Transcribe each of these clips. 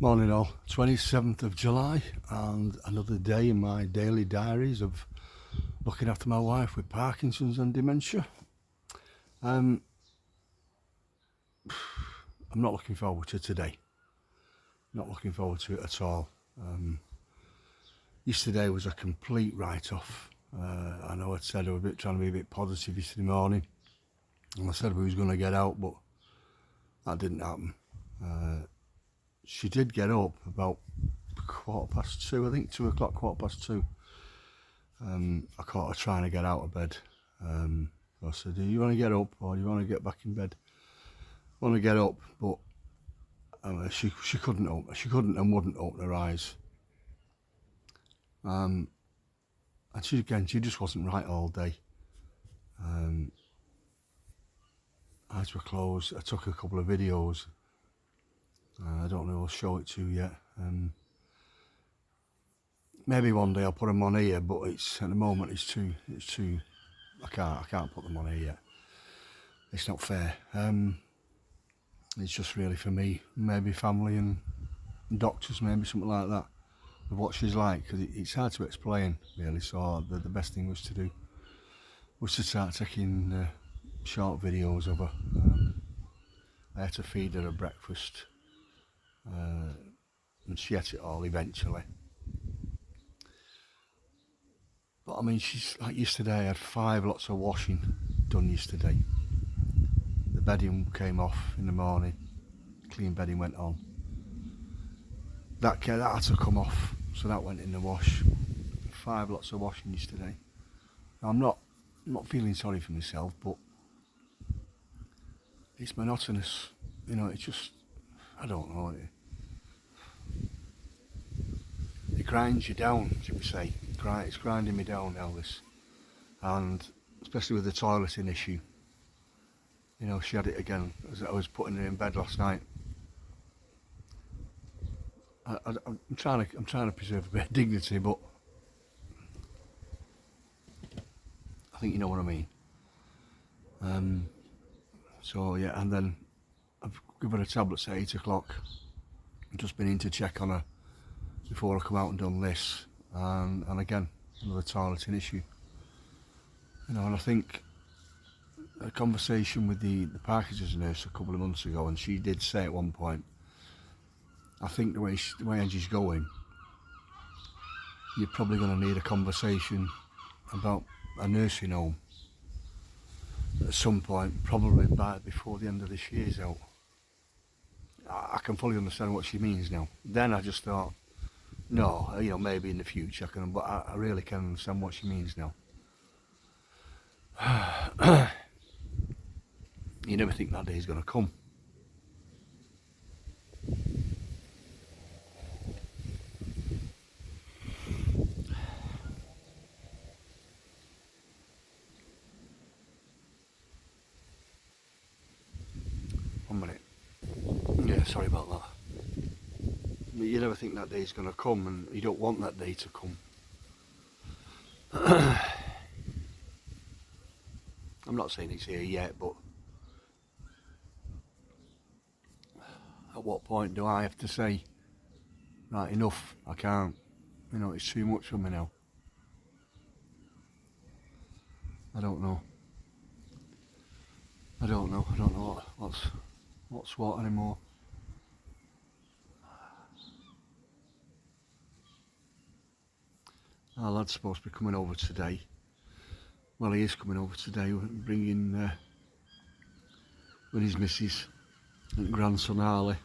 Morning all, 27th of July and another day in my daily diaries of looking after my wife with Parkinson's and dementia. I'm not looking forward to today, not looking forward to it at all. Yesterday was a complete write-off. I know I said I was trying to be a bit positive yesterday morning and I said we was going to get out, but that didn't happen. She did get up about 2:15, I think 2 o'clock, 2:15. I caught her trying to get out of bed. I said, do you want to get up or do you want to get back in bed? I want to get up, but she couldn't open, she couldn't and wouldn't open her eyes. And she just wasn't right all day. Eyes were closed. I took a couple of videos. I don't know if I'll show it to you yet. Maybe one day I'll put them on here, but it's at the moment it's too. I can't put them on here yet. It's not fair. It's just really for me, maybe family and doctors, maybe something like that, of what she's like, because it's hard to explain really. So the best thing was to start taking short videos of her. I had to feed her a breakfast. And she ate it all eventually. But I mean, she's like yesterday, I had 5 lots of washing done yesterday. The bedding came off in the morning, clean bedding went on. That had to come off, so that went in the wash. 5 lots of washing yesterday. Now, I'm not feeling sorry for myself, but it's monotonous. You know, it's just, I don't know. It grinds you down, should we say. It's grinding me down, Elvis. And especially with the toileting issue. You know, she had it again as I was putting her in bed last night. I'm trying to preserve a bit of dignity, but I think you know what I mean. So yeah, and then I've given her tablets at 8 o'clock. I've just been in to check on her before I come out and done this, and again another toileting issue. You know, and I think a conversation with the Parkinson's nurse a couple of months ago, and she did say at one point, I think the way Angie's going, you're probably going to need a conversation about a nursing home at some point, probably before the end of this year's out. I can fully understand what she means now. Then I just thought, no, you know, maybe in the future I can, but I really can understand what she means now. You never think that day is going to come. One minute. Yeah, sorry about that. But you never think that day is going to come, and you don't want that day to come. I'm not saying it's here yet, but at what point do I have to say, right, enough, I can't, you know, it's too much for me now. I don't know what's what anymore. Our lad's supposed to be coming over today. Well, he is coming over today, bringing with his missus and grandson Harley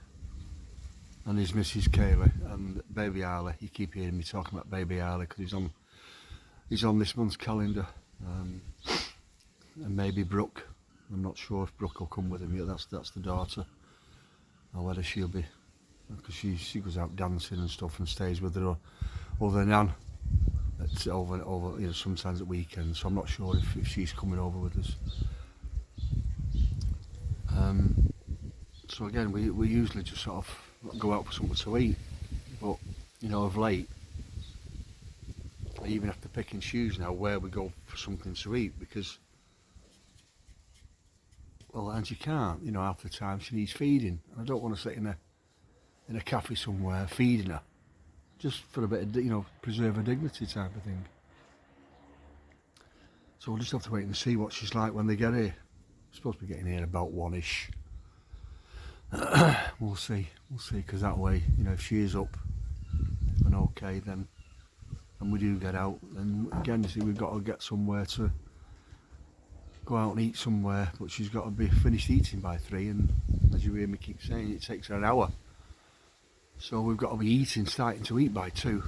and his missus Kaylee and baby Harley. You keep hearing me talking about baby Harley because he's on this month's calendar. And maybe Brooke. I'm not sure if Brooke will come with him yet. That's the daughter, or whether she'll be, because she goes out dancing and stuff and stays with her other nan. It's over, you know, sometimes at weekends. So I'm not sure if she's coming over with us. So again, we usually just sort of go out for something to eat, but you know, of late, I even have to pick and choose now where we go for something to eat, because, well, and she can't, you know, half the time she needs feeding, and I don't want to sit in a in a cafe somewhere feeding her, just for a bit of, you know, preserve her dignity type of thing. So we'll just have to wait and see what she's like when they get here. Supposed to be getting here about 1ish. We'll see, because that way, you know, if she is up and okay, then, and we do get out, then again, you see, we've got to get somewhere to go out and eat somewhere, but she's got to be finished eating by 3, and as you hear me keep saying, it takes her an hour. So we've got to be starting to eat by 2.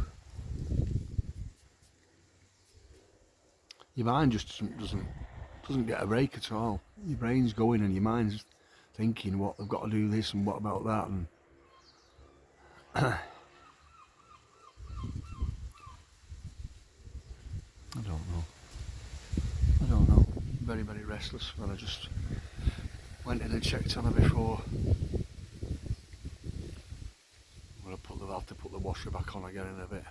Your mind just doesn't get a break at all. Your brain's going and your mind's thinking, what, I've got to do this and what about that, and I don't know. Very, very restless. When I just went in and checked on her before. I'll have to put the washer back on again in a bit.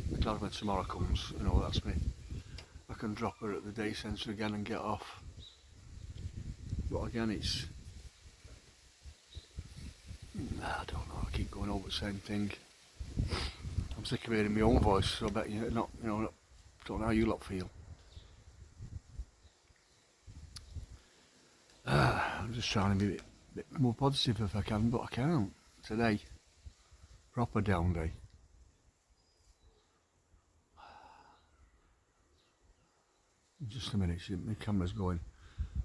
I'm glad when tomorrow comes, you know, that's me. I can drop her at the day centre again and get off. But again, it's, I don't know, I keep going over the same thing. I'm sick of hearing my own voice, so I bet you not, you know, don't know how you lot feel. I'm just trying to be a bit more positive if I can, but I can't. Today, proper down day. Just a minute, my camera's going.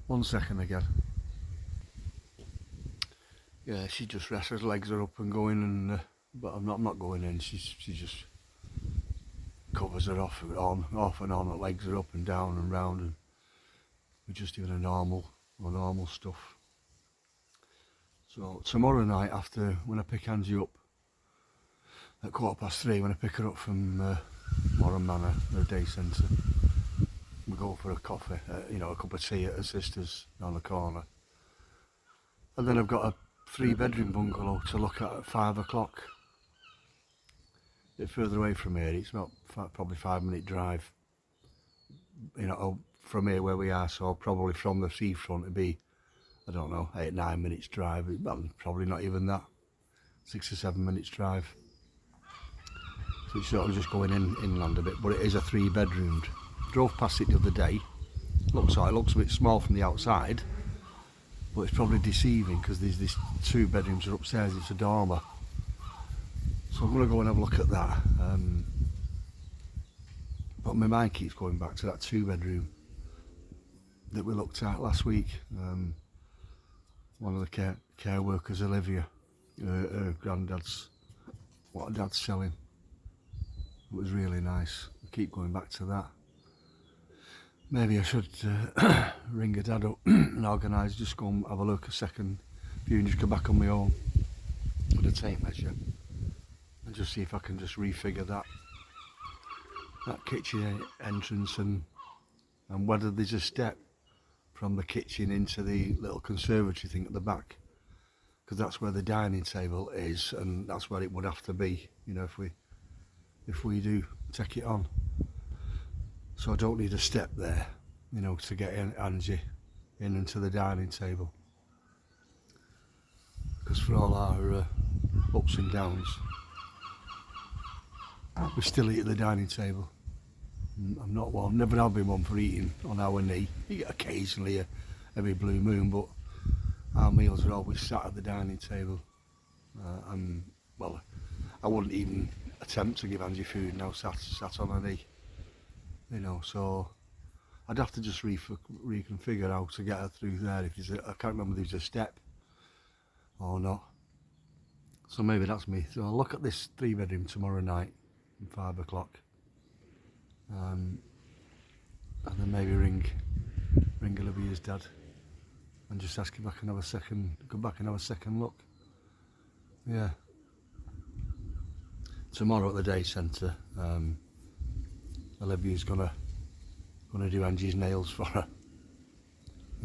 1 second again. Yeah, she just rests, her legs are up and going, and but I'm not going in. She just covers her off and on. Her legs are up and down and round, and we're just doing normal stuff. So tomorrow night, after when I pick Angie up at 3:15, when I pick her up from Moran Manor, the day centre, we go for a coffee, you know, a cup of tea at her sister's down the corner, and then I've got a 3-bedroom bungalow to look at 5 o'clock. A bit further away from here, it's about probably 5-minute drive, you know, from here where we are, so probably from the seafront it'd be, I don't know, 8-9 minutes drive, well, probably not even that, 6 or 7 minutes drive. So it's sort of just going inland a bit, but it is a 3-bedroomed. Drove past it the other day. It looks a bit small from the outside, but it's probably deceiving because there's this 2 bedrooms are upstairs. It's a dormer, so I'm going to go and have a look at that. But my mind keeps going back to that 2-bedroom that we looked at last week. One of the care workers, Olivia, her granddad's, what her dad's selling. It was really nice. I keep going back to that. Maybe I should ring her dad up and organise, just go and have a look, a second view, and just go back on my own with a tape measure and just see if I can just refigure that kitchen entrance, and whether there's a step from the kitchen into the little conservatory thing at the back, because that's where the dining table is, and that's where it would have to be, you know, if we do take it on. So I don't need a step there, you know, to get Angie in into the dining table, because for all our ups and downs, we still eat at the dining table. I'm not one, never have been one for eating on our knee. You get occasionally every blue moon, but our meals are always sat at the dining table. And well, I wouldn't even attempt to give Angie food now sat on her knee, you know. So I'd have to just reconfigure how to get her through there. If there's I can't remember if there's a step or not. So maybe that's me. So I'll look at this 3-bedroom tomorrow night at 5 o'clock. And then maybe ring Olivia's dad and just ask if I can have a second, go back and have a second look. Yeah. Tomorrow at the day centre, Olivia's gonna do Angie's nails for her.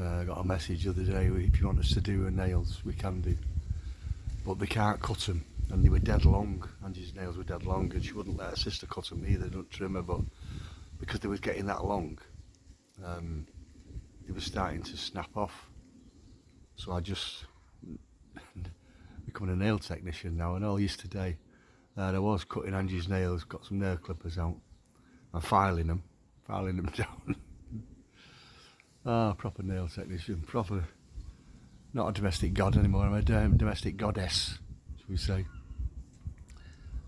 I got a message the other day, if you want us to do her nails, we can do, but they can't cut them, and they were dead long. Angie's nails were dead long, and she wouldn't let her sister cut them either, don't trim her, but because they was getting that long, they were starting to snap off. So I just becoming a nail technician now, and all yesterday I was cutting Angie's nails, got some nail clippers out and filing them down. Ah, proper nail technician, proper, not a domestic god anymore, I'm a domestic goddess, should we say.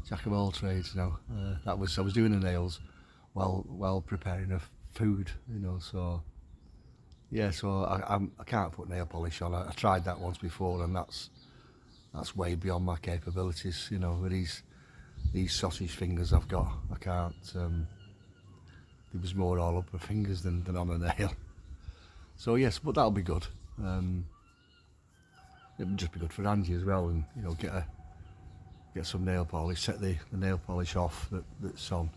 Jack of all trades now. I was doing the nails while preparing a food, you know, so yeah, so I can't put nail polish on. I tried that once before, and that's way beyond my capabilities, you know, with these sausage fingers I've got. I can't, there was more all up my fingers than on a nail. So yes, but that'll be good. It'll just be good for Angie as well, and you know, get some nail polish, set the nail polish off that's on,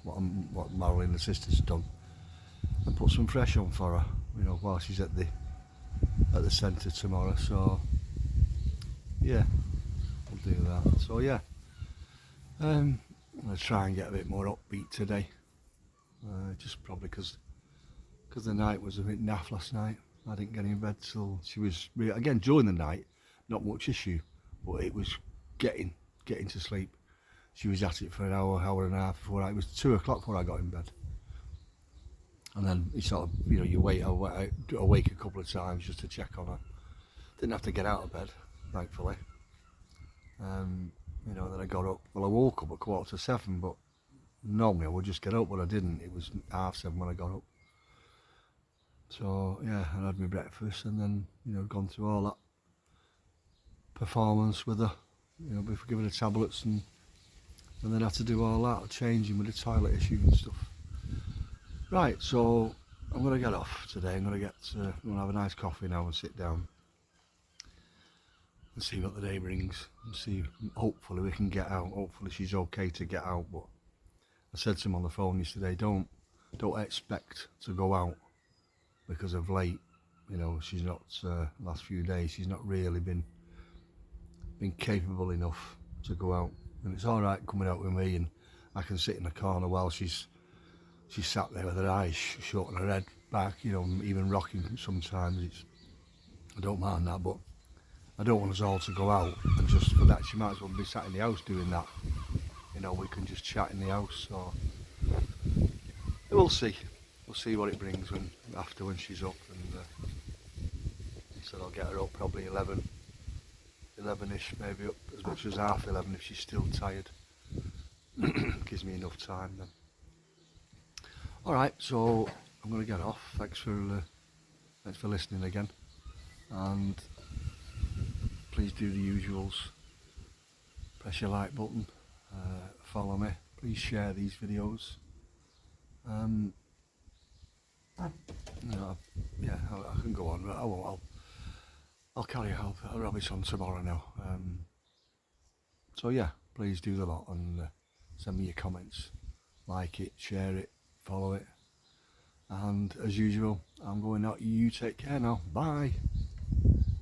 what Marilyn, the sister's done, and put some fresh on for her, you know, while she's at the centre tomorrow. So yeah, we'll do that. So yeah, I'm gonna try and get a bit more upbeat today, just probably because the night was a bit naff last night. I didn't get in bed till she was again during the night, not much issue, but it was getting to sleep. She was at it for an hour and a half before it was 2 o'clock before I got in bed. And then you sort of, you know, you awake a couple of times just to check on her. Didn't have to get out of bed, thankfully. You know, then I got up. Well, I woke up at 7:15, but normally I would just get up, but I didn't. It was 7:30 when I got up. So yeah, I had my breakfast and then, you know, gone through all that performance with her, you know, before giving her tablets, and then had to do all that, changing with the toilet issue and stuff. Right, so I'm going to get off today. I'm going to have a nice coffee now and sit down and see what the day brings, and see, hopefully we can get out. Hopefully she's okay to get out, but I said to him on the phone yesterday, don't expect to go out, because of late, you know, she's not, last few days, she's not really been capable enough to go out. And it's alright coming out with me, and I can sit in the corner while she's sat there with her eyes shut and her head back, you know, even rocking sometimes. I don't mind that, but I don't want us all to go out, and just for that she might as well be sat in the house doing that. You know, we can just chat in the house, so we'll see. We'll see what it brings when she's up, and so I'll get her up probably 11ish, maybe up as much as 11:30 if she's still tired. Gives me enough time then. Alright, so I'm going to get off. Thanks for listening again, and please do the usuals. Press your like button, follow me, please share these videos. You know, yeah, I can go on, but I'll carry out a rubbish on tomorrow now. So yeah, please do the lot, and send me your comments, like it, share it, follow it, and as usual, I'm going out. You take care now. Bye.